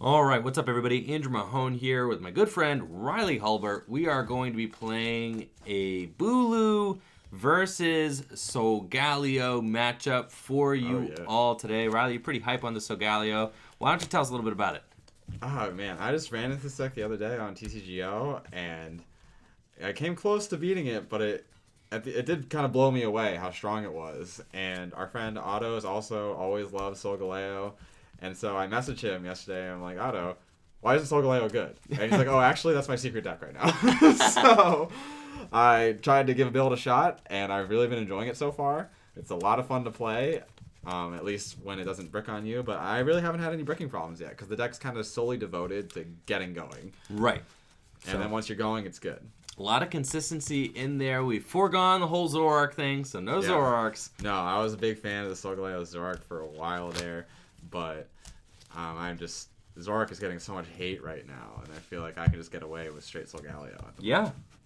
All right, what's up, everybody? Andrew Mahone here with my good friend Riley Hulbert. We are going to be playing a Bulu versus Solgaleo matchup for you all today. Riley, you're pretty hype on the Solgaleo. Why don't you tell us a little bit about it? Oh man, I just ran into this deck the other day on TCGO, and I came close to beating it, but it did kind of blow me away how strong it was. And our friend Otto is also always loves Solgaleo. And so I messaged him yesterday, and I'm like, Otto, why isn't Solgaleo good? And he's like, oh, actually, that's my secret deck right now. So I tried to give a build a shot, and I've really been enjoying it so far. It's a lot of fun to play, at least when it doesn't brick on you. But I really haven't had any bricking problems yet, because the deck's kind of solely devoted to getting going. Right. And then once you're going, it's good. A lot of consistency in there. We've foregone the whole Zoroark thing, so no Zoroarks. No, I was a big fan of the Solgaleo Zoroark for a while there. But Zoroark is getting so much hate right now, and I feel like I can just get away with straight Solgaleo.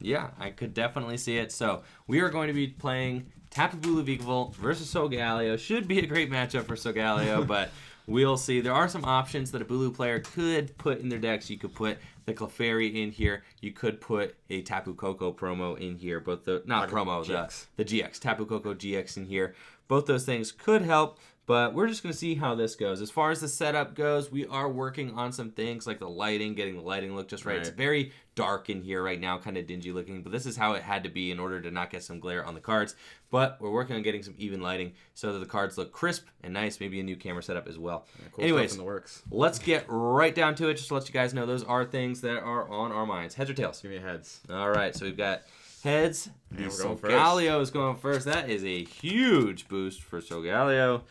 Yeah, I could definitely see it. So we are going to be playing Tapu Bulu Vikavolt versus Solgaleo. Should be a great matchup for Solgaleo, but we'll see. There are some options that a Bulu player could put in their decks. You could put the Clefairy in here. You could put a Tapu Koko promo in here. But the GX. Tapu Koko GX in here. Both those things could help. But we're just going to see how this goes. As far as the setup goes, we are working on some things like the lighting, getting the lighting look just right. It's very dark in here right now, kind of dingy looking, but this is how it had to be in order to not get some glare on the cards. But we're working on getting some even lighting so that the cards look crisp and nice, maybe a new camera setup as well. Yeah, cool. Anyways, stuff in the works. Let's get right down to it, just to let you guys know those are things that are on our minds. Heads or tails? Give me heads. All right, so we've got heads. And Solgaleo is going first. That is a huge boost for Solgaleo.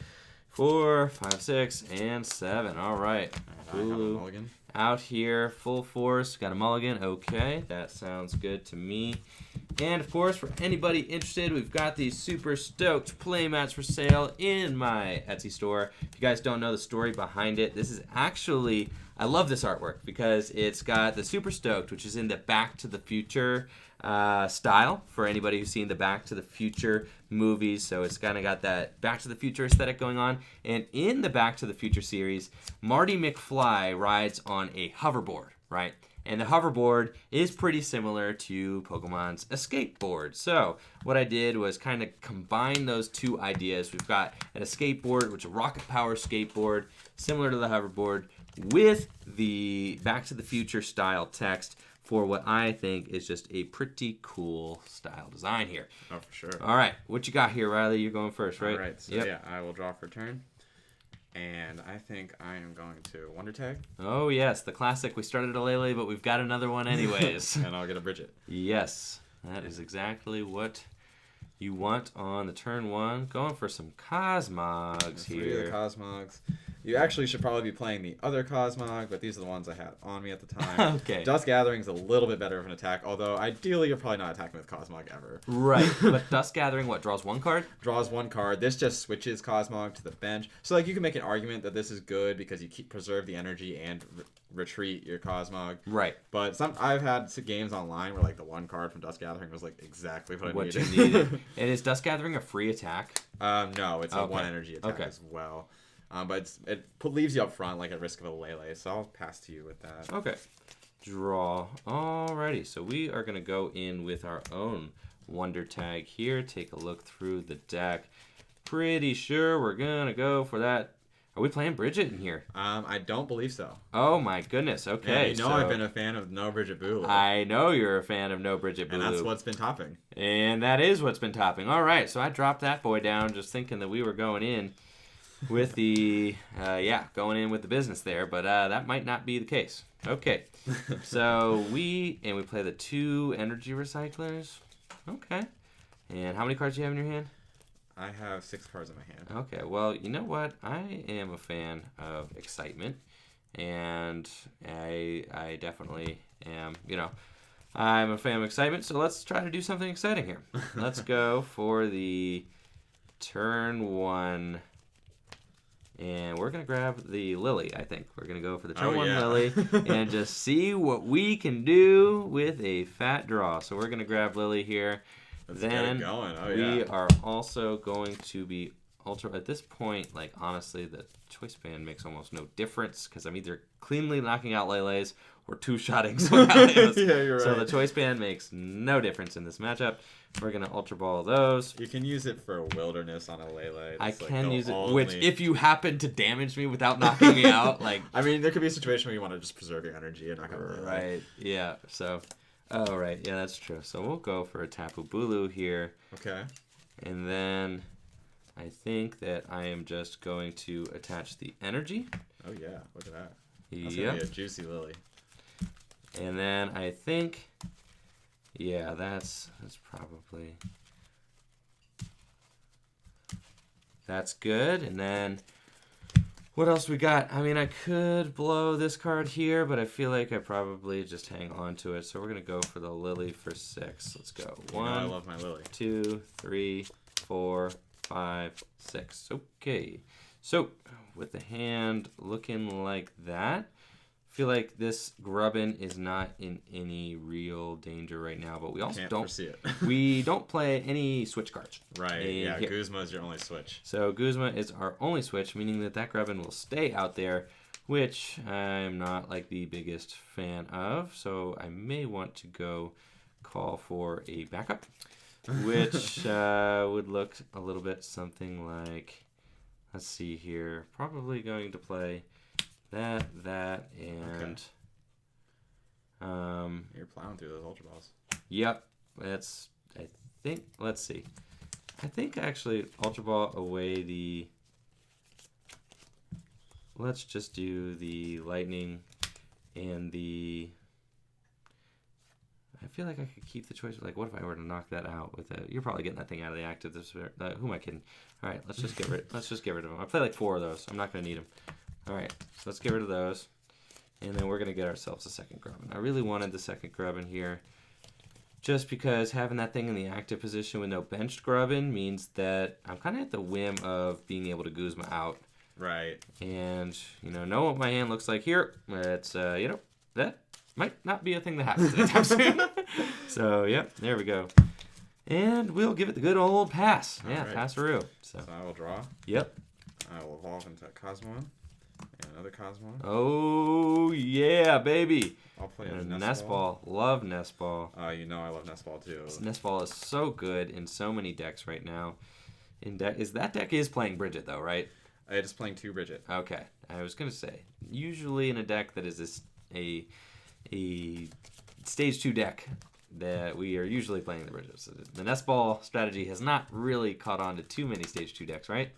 4, 5, 6, and 7. All right. Bulu out here, full force. Got a mulligan. Okay, that sounds good to me. And, of course, for anybody interested, we've got these super stoked playmats for sale in my Etsy store. If you guys don't know the story behind it, this is actually... I love this artwork because it's got the super stoked, which is in the Back to the Future style for anybody who's seen the Back to the Future movies. So it's kind of got that Back to the Future aesthetic going on. And in the Back to the Future series, Marty McFly rides on a hoverboard, right? And the hoverboard is pretty similar to Pokemon's escape board. So what I did was kind of combine those two ideas. We've got an escape board, which is a rocket power skateboard, similar to the hoverboard, with the Back to the Future style text for what I think is just a pretty cool style design here. Oh, for sure. All right, what you got here, Riley? You're going first, right? All right, so yeah, I will draw for turn. And I think I am going to Wonder Tag. Oh, yes, the classic. We started a Lele, but we've got another one anyways. And I'll get a Bridget. Yes, that is exactly what you want on the turn one. Going for some Cosmogs here. 3 of the Cosmogs. You actually should probably be playing the other Cosmog, but these are the ones I had on me at the time. Okay. Dusk Gathering's a little bit better of an attack, although ideally you're probably not attacking with Cosmog ever. Right, but Dusk Gathering, what, draws one card? Draws one card. This just switches Cosmog to the bench. So like you can make an argument that this is good because you preserve the energy and retreat your Cosmog. Right. But I've had some games online where like the one card from Dusk Gathering was like exactly what I needed. You needed. And is Dusk Gathering a free attack? No, it's a one energy attack as well. But it leaves you up front, like at risk of a Lele, so I'll pass to you with that. Okay. Draw. Alrighty, so we are going to go in with our own Wonder Tag here. Take a look through the deck. Pretty sure we're going to go for that. Are we playing Bridget in here? I don't believe so. Oh my goodness, okay. Yeah, I've been a fan of No Bridget Bulu. I know you're a fan of No Bridget Bulu. And that's what's been topping. And that is what's been topping. Alright, so I dropped that boy down just thinking that we were going in with the, going in with the business there, but that might not be the case. Okay, so we play the 2 energy recyclers. Okay, and how many cards do you have in your hand? I have 6 cards in my hand. Okay, well, you know what? I am a fan of excitement, and I definitely am, I'm a fan of excitement, so let's try to do something exciting here. Let's go for the turn 1. And we're going to grab the Lily, I think. We're going to go for the turn 1 Lily and just see what we can do with a fat draw. So we're going to grab Lily here. Let's get it going. We are also going to be Ultra at this point, like honestly, the choice band makes almost no difference because I'm either cleanly knocking out Lele's or two-shotting Solgaleos. Yeah, you're right. So the choice band makes no difference in this matchup. We're gonna Ultra Ball those. You can use it for Wilderness on a Lele. I It's like can the use it, only- which if you happen to damage me without knocking me out, like I mean, there could be a situation where you want to just preserve your energy and not gonna Lele. right, yeah. So, oh right, yeah, that's true. So we'll go for a Tapu Bulu here, Okay. and then I think that I am just going to attach the energy. Oh yeah, look at that. That's gonna be a juicy lily. And then I think, yeah, that's probably, that's good. And then what else we got? I mean, I could blow this card here, but I feel like I probably just hang on to it. So we're going to go for the Lily for 6. Let's go. You know I love my lily. 2, 3, 4, 5, 6. Okay. So with the hand looking like that, I feel like this Grubbin is not in any real danger right now, but we also Can't don't foresee it. we don't play any switch cards. Right, yeah, here. Guzma is your only switch. So Guzma is our only switch, meaning that that Grubbin will stay out there, which I'm not like the biggest fan of. So I may want to go call for a backup, which would look a little bit something like, let's see here, probably going to play that, and You're plowing through those Ultra Balls. yep, that's, I think, let's see. I think actually Ultra Ball away the, let's just do the Lightning and the, I feel like I could keep the choice. Like, what if I were to knock that out with a, you're probably getting that thing out of the active. Who am I kidding? All right, let's just get rid of them. I play like 4 of those. I'm not going to need them. All right, so let's get rid of those. And then we're going to get ourselves a second Grubbin. I really wanted the second Grubbin here just because having that thing in the active position with no benched Grubbin means that I'm kind of at the whim of being able to Guzma out. Right. And, know what my hand looks like here. It's, that might not be a thing that happens anytime soon. So, yep, there we go. And we'll give it the good old pass. Yeah, right. Pass-a-roo. So I will draw. Yep. I will evolve into Cosmon. And another Cosmon. Oh, yeah, baby. I'll play And a Nest Ball. Love Nest Ball. You know I love Nest Ball too. Nest Ball is so good in so many decks right now. That deck is playing Bridget, though, right? It is playing 2 Bridget. Okay. I was going to say, usually in a deck that is a stage 2 deck, that we are usually playing the Bridget. So the Nest Ball strategy has not really caught on to too many stage 2 decks, right?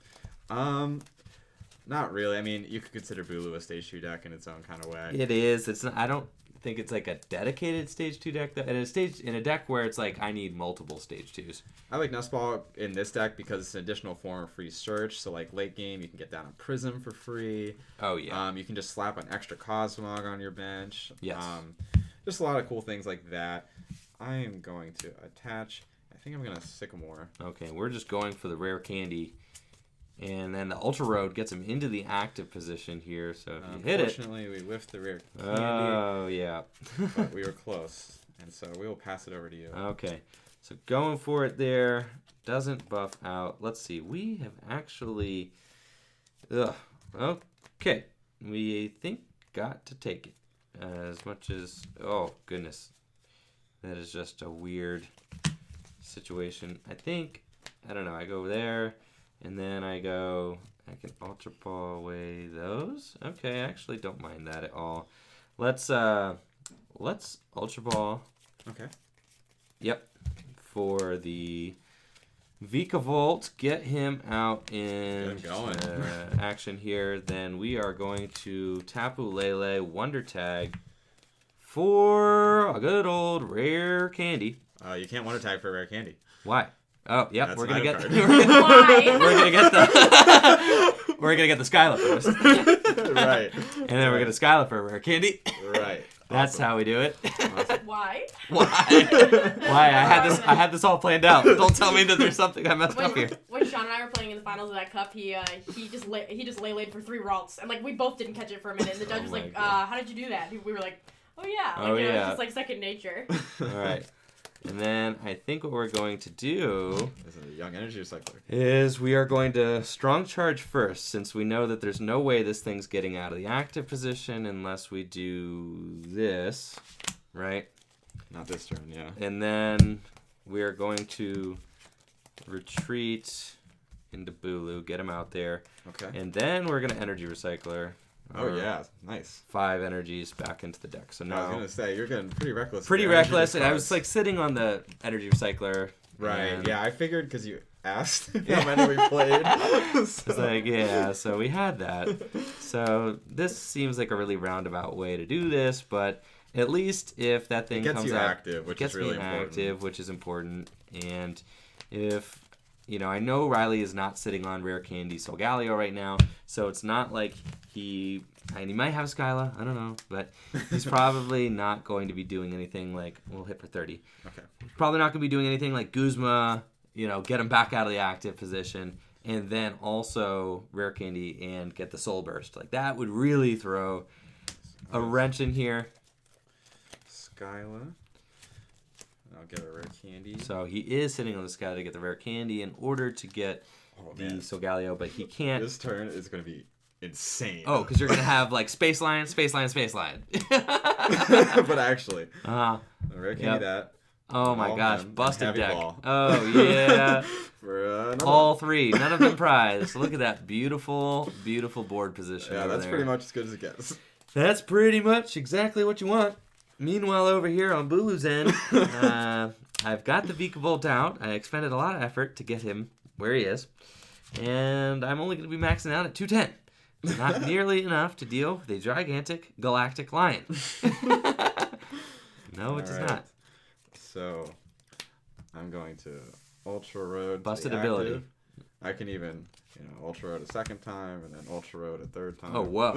Not really. I mean, you could consider Bulu a stage 2 deck in its own kind of way. It is. It's not, I don't think it's like a dedicated stage 2 deck. In a deck where it's like I need multiple stage 2s. I like Nest Ball in this deck because it's an additional form of free search. So like late game, you can get down a Prism for free. Oh yeah. You can just slap an extra Cosmog on your bench. Yes. Just a lot of cool things like that. I am going to attach. I think I'm gonna Sycamore. Okay, we're just going for the rare candy. And then the Ultra Road gets him into the active position here, so if you hit it... Unfortunately, we whiffed the rare candy. Oh, yeah. But we were close, and so we will pass it over to you. Okay, so going for it there. Doesn't buff out. Let's see, we have actually... Okay, we think got to take it. As much as... Oh, goodness. That is just a weird situation. I think... I don't know, I go there... And then I can Ultra Ball away those. Okay, I actually don't mind that at all. Let's Ultra Ball. Okay. Yep. For the Vikavolt, get him out in action here. Then we are going to Tapu Lele Wonder Tag for a good old rare candy. You can't Wonder Tag for a rare candy. Why? Oh, yep, That's we're gonna get Why? we're gonna get the Skyla first. Right. And then we're gonna Skyla for a rare candy. Right. That's how we do it. Why? Why? I had this all planned out. Don't tell me that there's something I messed up here. When Sean and I were playing in the finals of that cup, he just laid for 3 Ralts, and like we both didn't catch it for a minute. And the judge was like, "How did you do that?" We were like, "Oh yeah." Like, Oh, yeah. It's just like second nature. All right. And then I think what we're going to do This is a young energy recycler. is we are going to strong charge first, since we know that there's no way this thing's getting out of the active position unless we do this, right? Not this turn, yeah. And then we are going to retreat into Bulu, get him out there. Okay. And then we're going to energy recycler. Oh, yeah. Nice. 5 energies back into the deck. So I was now, going to say, you're getting pretty reckless. with pretty your energy reckless. And I discards. was like sitting on the energy recycler. Right, and yeah, I figured because you asked how many we played. It's like, yeah, so we had that. So this seems like a really roundabout way to do this, but at least if that thing It gets comes you out, active, which it gets is really me important. active, which is important. And if, you know, I know Riley is not sitting on Rare Candy Solgaleo right now, so it's not like he might have Skyla, I don't know, but he's probably not going to be doing anything like, we'll hit for 30. Okay. Probably not going to be doing anything like Guzma, you know, get him back out of the active position, and then also Rare Candy and get the Soul Burst. Like, that would really throw a wrench in here. Skyla. I'll get a rare candy. So he is sitting on the Sky to get the Rare Candy in order to get the man. Solgaleo, but he can't. This turn is going to be insane. Oh, because you're going to have, like, Space Line, Space Line, Space Line. But actually, Uh-huh. a rare candy Yep. that. Oh, my All of gosh. them, Busted heavy deck. ball. Oh, yeah. For another All one. 3. None of them prized. Look at that beautiful, beautiful board position. Yeah, over that's there. pretty much as good as it gets. That's pretty much exactly what you want. Meanwhile, over here on Bulu's end, I've got the Vikavolt out. I expended a lot of effort to get him where he is. And I'm only going to be maxing out at 210. It's not nearly enough to deal with a gigantic galactic lion. No, it does Alright. not. So, I'm going to Ultra Road. to Busted the ability. active. I can even, Ultra Road a second time and then Ultra Road a third time. Oh, whoa.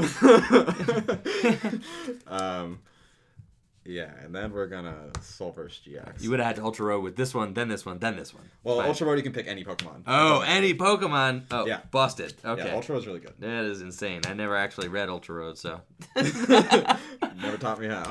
Yeah, and then we're gonna Solgaleo GX. You would have had to Ultra Road with this one, then this one, then this one. Well, Fine. Ultra Road you can pick any Pokemon. Oh, any Pokemon. Oh, Yeah. busted. Okay. Yeah, Ultra Road's really good. That is insane. I never actually read Ultra Road, so. Never taught me how.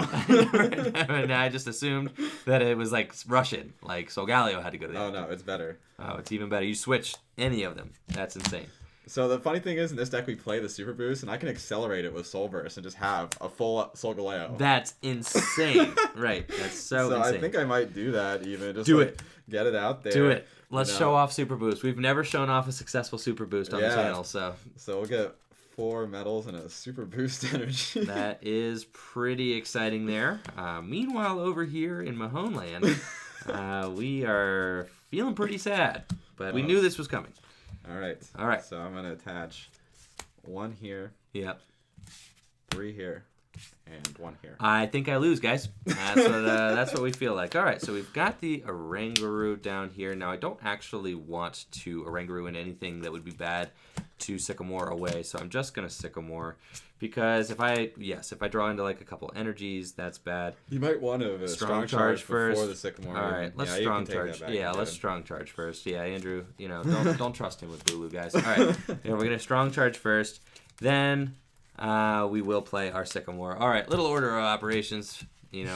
And I just assumed that it was like Russian, like Solgaleo had to go to the Oh no, it's better. Oh, it's even better. You switch any of them. That's insane. So the funny thing is, in this deck we play the Super Boost, and I can accelerate it with Soul Burst and just have a full Solgaleo. That's insane. Right. That's so insane. I think I might do that even. Just Do like, it. Get it out there. Do it. Let's you know. show off Super Boost. We've never shown off a successful Super Boost on the Yeah. channel, so So we'll get 4 medals and a Super Boost energy. that is pretty exciting there. Meanwhile, over here in Mahone Land, we are feeling pretty sad, but we knew this was coming. All right. All right. So I'm gonna attach 1 here, Yep. 3 here, and 1 here. I think I lose, guys. That's what we feel like. All right, so we've got the Oranguru down here. Now, I don't actually want to Oranguru in anything that would be bad to Sycamore away, so I'm just going to Sycamore because if I draw into like a couple energies, that's bad. You might want to Strong charge first. before the Sycamore. All right, let's you strong can take charge. that back Yeah, and let's get it. strong charge first. Yeah, Andrew, don't trust him with Bulu, guys. All right, yeah, we're gonna strong charge first, then we will play our Sycamore. All right, little order of operations,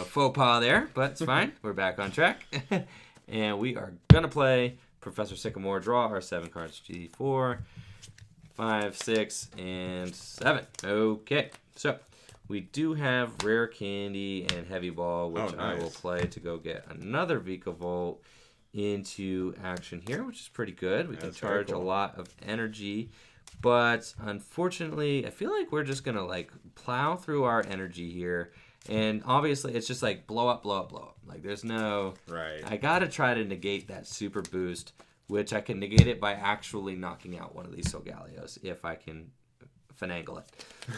faux pas there, but it's fine. We're back on track, and we are gonna play Professor Sycamore. Draw our 7 cards. G4, 5, 6, and 7. Okay, so we do have Rare Candy and Heavy Ball, which I will nice. play to go get another Vikavolt into action here, which is pretty good. We can That's very charge a cool. lot of energy, but unfortunately, I feel like we're just gonna like plow through our energy here, and obviously it's just like blow up, blow up, blow up. Like there's no. Right. I gotta try to negate that super boost, which I can negate it by actually knocking out one of these Solgaleos if I can finagle it.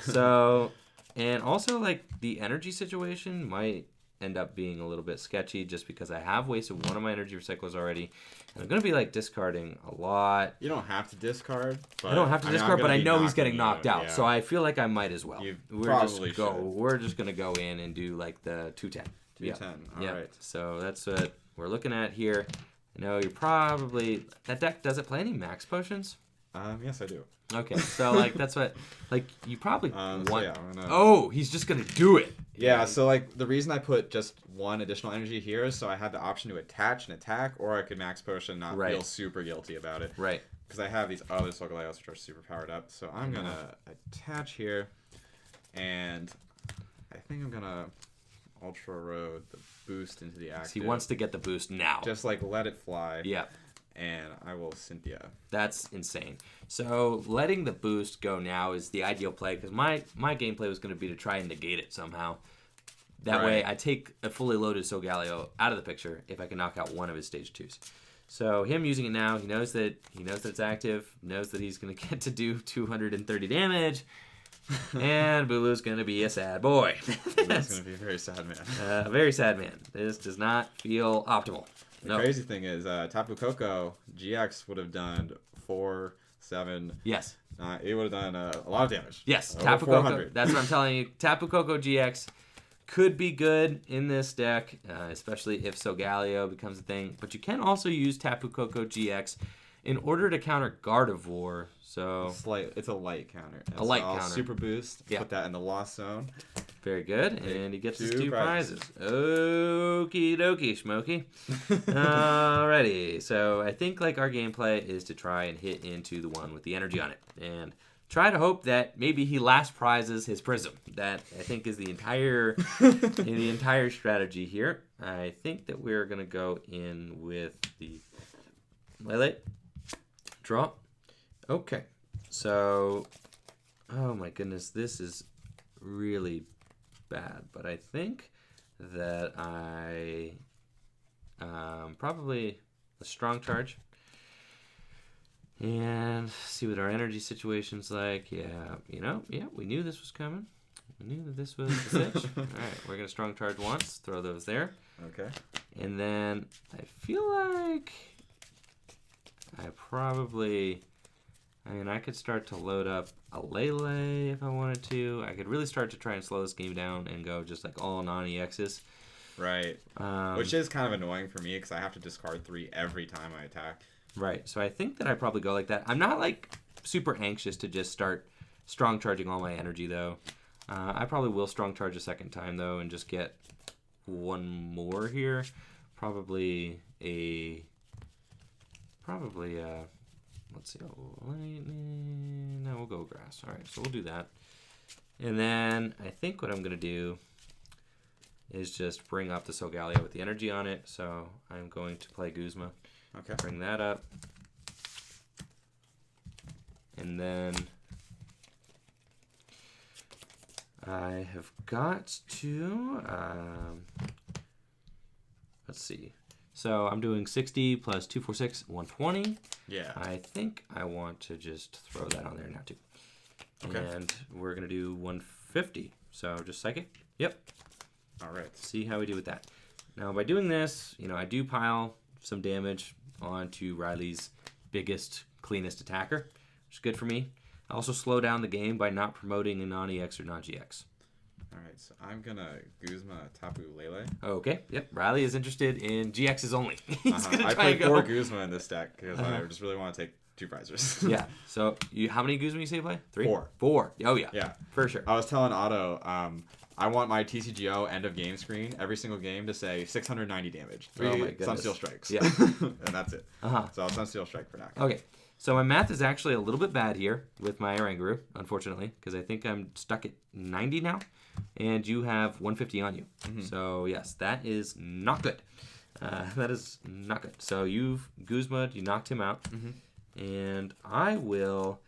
So, and also like the energy situation might end up being a little bit sketchy just because I have wasted one of my energy recyclers already, and I'm gonna be like discarding a lot. You don't have to discard. But, I don't have to I'm discard, but gonna I be know he's knocking getting you, knocked out, yeah. so I feel like I might as well. You We're probably just go. should. We're just gonna go in and do like the 210. 210. All Yeah. right. So that's what we're looking at here. You're probably that deck. Does it play any max potions? Yes, I do. Okay, so like that's what like you probably want. So yeah, I'm gonna... Oh, he's just gonna do it. Yeah, so like the reason I put just one additional energy here is so I had the option to attach and attack, or I could max potion and not feel super guilty about it. Right. Because I have these other Solgaleos which are super powered up. So I'm gonna attach here, and I think I'm gonna Ultra Road the boost into the active. He wants to get the boost now. Just like let it fly. Yeah. And I will Cynthia. That's insane. So letting the boost go now is the ideal play because my gameplay was going to be to try and negate it somehow. That way I take a fully loaded Solgaleo out of the picture if I can knock out one of his stage 2s. So him using it now, he knows that it's active, knows that he's going to get to do 230 damage, and Bulu's going to be a sad boy. That's going to be a very sad man. Very sad man. This does not feel optimal. The crazy thing is, Tapu Koko GX would have done 4, 7. Yes. It would have done a lot of damage. Yes, Tapu Koko. That's what I'm telling you. Tapu Koko GX could be good in this deck, especially if Solgaleo becomes a thing. But you can also use Tapu Koko GX in order to counter Gardevoir. So it's a light counter. A light counter. Super boost. Put that in the lost zone. Very good, and he gets his 2 prizes. Okie dokie, Smokey. Alrighty, so I think like our gameplay is to try and hit into the one with the energy on it, and try to hope that maybe he last prizes his Prism. That I think is the entire strategy here. I think that we're gonna go in with the Lele draw. Okay, so oh my goodness, this is really bad, but I think that I probably a strong charge and see what our energy situation's like. We knew this was coming. We knew that this was the sitch. All right, we're gonna strong charge once, throw those there. Okay. And then I feel like I could start to load up a Lele if I wanted to. I could really start to try and slow this game down and go just like all non-EXs. Right. Which is kind of annoying for me because I have to discard 3 every time I attack. Right. So I think that I probably go like that. I'm not like super anxious to just start strong charging all my energy though. I probably will strong charge a second time though and just get one more here. Probably let's see. No, we'll go grass. All right, so we'll do that. And then I think what I'm going to do is just bring up the Solgaleo with the energy on it. So I'm going to play Guzma. Okay. Bring that up. And then I have got to, let's see. So I'm doing 60 plus 246, 120. Yeah. I think I want to just throw that on there now too. Okay. And we're going to do 150. So just psychic. Yep. All right. See how we do with that. Now by doing this, I do pile some damage onto Riley's biggest, cleanest attacker, which is good for me. I also slow down the game by not promoting a non-EX or non-GX. All right, so I'm going to Guzma Tapu Lele. Okay, yep. Riley is interested in GXs only. He's gonna I try played 4 Guzma in this deck because I just really want to take 2 prizes. Yeah, so how many Guzma you say you play? 3? 4. 4. Oh, yeah. Yeah. For sure. I was telling Otto, I want my TCGO end of game screen every single game to say 690 damage. 3 Sunsteel Strikes. Yeah. And that's it. Uh-huh. So I'll Sunsteel Strike for now. Okay. So my math is actually a little bit bad here with my Oranguru, unfortunately, because I think I'm stuck at 90 now, and you have 150 on you. Mm-hmm. So, yes, that is not good. That is not good. So you've Guzma, you knocked him out, and I will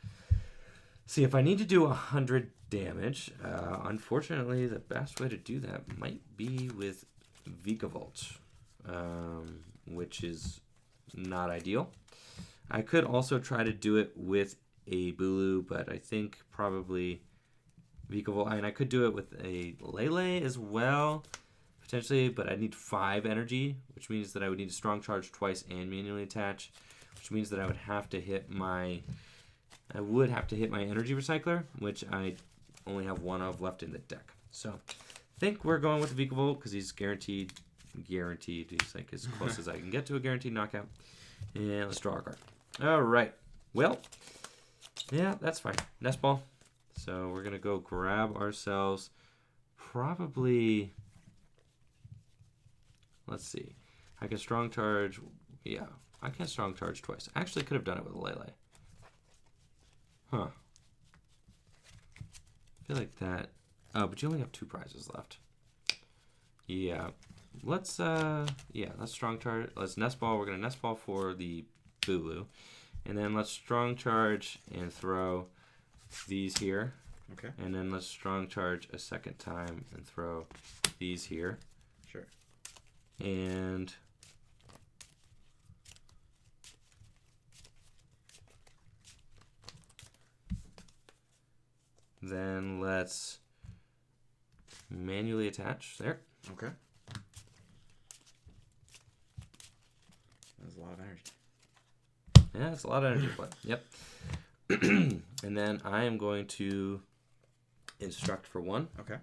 see if I need to do 100 damage. Unfortunately, the best way to do that might be with Vikavolt, which is not ideal. I could also try to do it with a Bulu, but I think probably Vikavolt. I could do it with a Lele as well, potentially, but I need 5 energy, which means that I would need to strong charge twice and manually attach, which means that I would have to hit my energy recycler, which I only have 1 of left in the deck. So I think we're going with the Vikavolt because he's guaranteed. He's like as close as I can get to a guaranteed knockout. And let's draw our card. All right. Well, Yeah, that's fine. Nest ball. So we're gonna go grab ourselves probably. Let's see. I can strong charge. Yeah, I can strong charge twice. I actually could have done it with a Lele. Huh. I feel like that. Oh, but you only have 2 prizes left. Yeah. Let's strong charge. Let's nest ball. We're gonna nest ball for the Bulu. And then let's strong charge and throw these here. Okay. And then let's strong charge a second time and throw these here. Sure. And then let's manually attach there. Okay. That's a lot of energy. Yeah, it's a lot of energy play. Yep. And then I am going to instruct for 1. Okay.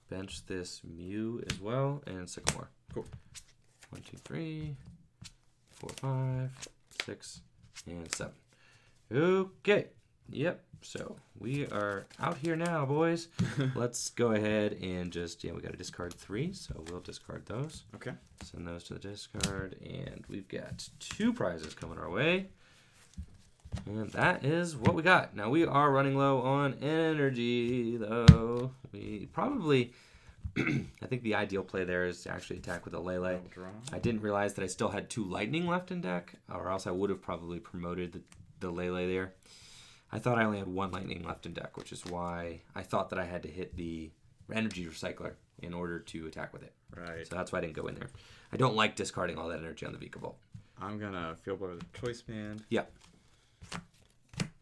Bench this Mew as well and Sycamore. Cool. 1, 2, 3, 4, 5, 6, and 7. Okay. Yep. So we are out here now, boys. Let's go ahead and just, we got to discard 3, so we'll discard those. Okay. Send those to the discard, and we've got 2 prizes coming our way. And that is what we got. Now we are running low on energy, though. We probably, I think the ideal play there is to actually attack with a Lele. I didn't realize that I still had 2 lightning left in deck, or else I would have probably promoted the Lele there. I thought I only had 1 lightning left in deck, which is why I thought that I had to hit the energy recycler in order to attack with it. Right. So that's why I didn't go in there. I don't like discarding all that energy on the Vikavolt. I'm gonna Field Blow with Choice Band. Yeah.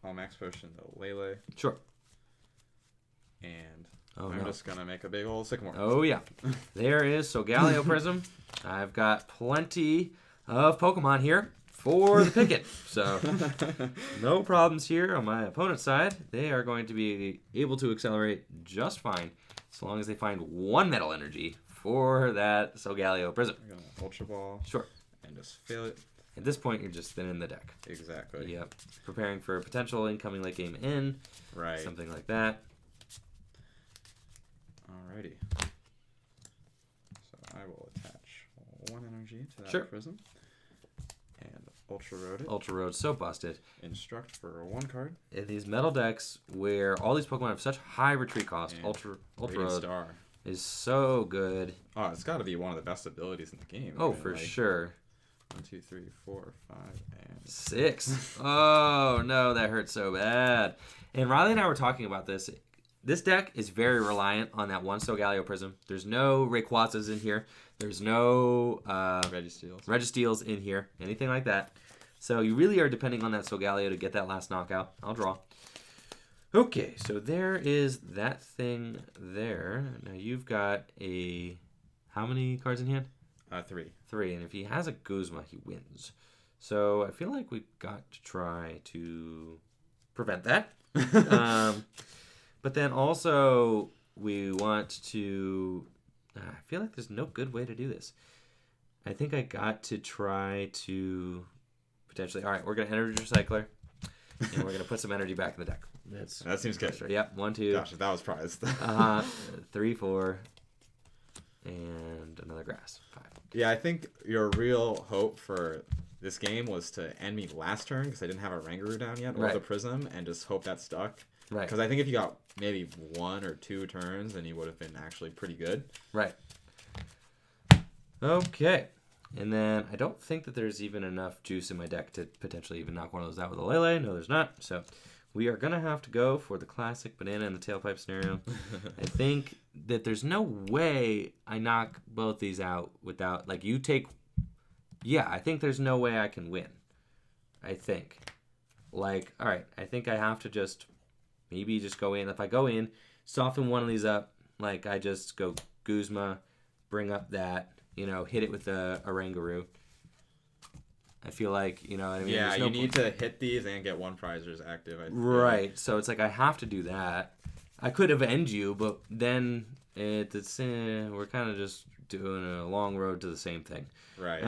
I'll Max Potion the Lele. Sure. And Oh, I'm no. just gonna make a big old Sycamore. Oh, yeah. There is Solgaleo Prism. I've got plenty of Pokemon here for the picket. So, no problems here on my opponent's side. They are going to be able to accelerate just fine as long as they find 1 metal energy for that Solgaleo Prism. I'm gonna Ultra Ball. Sure. And just fail it. At this point, you're just thinning the deck. Exactly. Yep. Preparing for a potential incoming late game in. Right. Something like that. Alrighty. So I will attach 1 energy to that Sure. prism. And Ultra Road it. Ultra Road's so busted. Instruct for 1 card. In these metal decks where all these Pokemon have such high retreat cost, And Ultra Radiant Road Star. is so good. Oh, it's got to be one of the best abilities in the game. Oh, right? for Like, sure. 1, 2, 3, 4, 5, and 6. Oh, no, that hurts so bad. And Riley and I were talking about this. This deck is very reliant on that 1 Solgaleo Prism. There's no Rayquazas in here. There's no Registeals in here. Anything like that. So you really are depending on that Solgaleo to get that last knockout. I'll draw. Okay, so there is that thing there. Now you've got a... How many cards in hand? 3. 3, and if he has a Guzma, he wins. So I feel like we've got to try to prevent that. But then also we want to... I feel like there's no good way to do this. I think I got to try to potentially... All right, we're going to Energy Recycler, and we're going to put some energy back in the deck. That seems good. Yep, 1, 2. Gosh, that was prized. 3, 4, and another grass. 5. Yeah, I think your real hope for this game was to end me last turn because I didn't have a Rangaroo down yet or Right. the Prism and just hope that stuck. Right. Because I think if you got maybe 1 or 2 turns, then you would have been actually pretty good. Right. Okay. And then I don't think that there's even enough juice in my deck to potentially even knock one of those out with a Lele. No, there's not. So we are going to have to go for the classic banana in the tailpipe scenario. I think that there's no way I knock both these out without, like, you take... Yeah, I think there's no way I can win. I think. Like, all right, I think I have to just maybe just go in. If I go in, soften one of these up, like I just go Guzma, bring up that, hit it with a Rangaroo. I feel like, you know what I mean? Yeah, you need to hit these and get 1 prizers active. I feel. Right, so it's like I have to do that. I could have end you, but then we're kind of just doing a long road to the same thing. Right.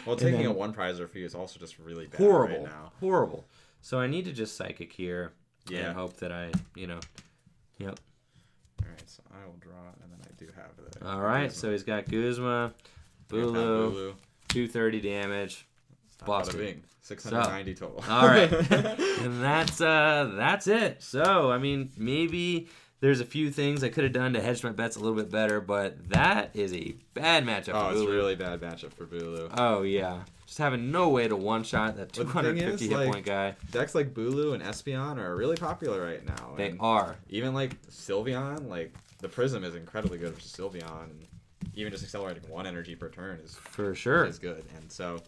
Well, taking a 1 prizer for you is also just really bad horrible, right now. Horrible. So I need to just Psychic here Yeah. and hope that I, Yep. All right, so I will draw, and then I do have it. All right, so he's got Guzma, Bulu, 230 damage. Bada bing. 690 total. All right, and that's it. So I mean, maybe there's a few things I could have done to hedge my bets a little bit better, but that is a bad matchup. Oh, for it's Bulu. a really bad matchup for Bulu. Oh yeah, just having no way to one shot that But the thing 250 is, hit like, point guy. Decks like Bulu and Espeon are really popular right now. They and are. Even like Sylveon, like the Prism is incredibly good versus Sylveon. And even just accelerating 1 energy per turn For sure. is good. And so,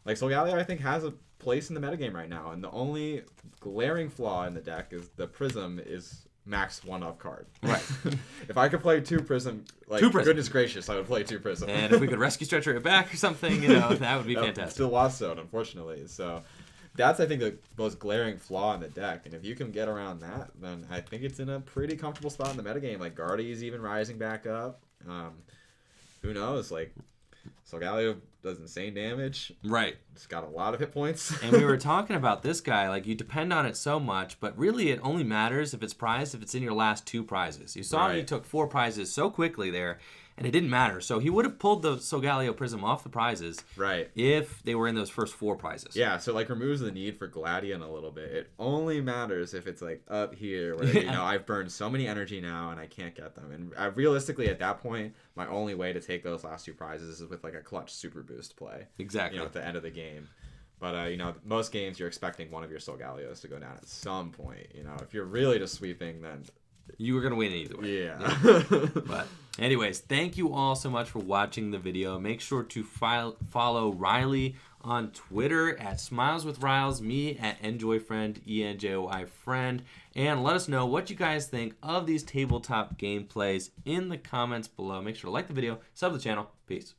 like Solgaleo, I think has a place in the metagame right now. And the only glaring flaw in the deck is the Prism is max 1-up card. Right. If I could play 2 Prism, like Two Prism. goodness gracious, I would play 2 Prism. And if we could rescue Stretcher it back or something, that would be fantastic. Still lost zone, unfortunately. So that's, I think, the most glaring flaw in the deck. And if you can get around that, then I think it's in a pretty comfortable spot in the metagame. Like Guardy's even rising back up. Who knows? Like Solgaleo does insane damage. Right. It's got a lot of hit points. And we were talking about this guy, like you depend on it so much, but really it only matters if it's prized if it's in your last 2 prizes. You saw he took 4 prizes so quickly there, and it didn't matter. So he would have pulled the Solgaleo Prism off the prizes Right. if they were in those first 4 prizes. Yeah, so like removes the need for Gladion a little bit. It only matters if it's like up here where I've burned so many energy now and I can't get them. And realistically at that point, my only way to take those last 2 prizes is with like a clutch super boost play. Exactly. At the end of the game. But most games you're expecting one of your Solgaleos to go down at some point. If you're really just sweeping, then You were going to win either way. yeah. But anyways, thank you all so much for watching the video. Make sure to follow Riley on Twitter at SmilesWithRiles, me at EnjoyFriend, ENJOY friend, and let us know what you guys think of these tabletop gameplays in the comments below. Make sure to like the video, sub the channel. Peace.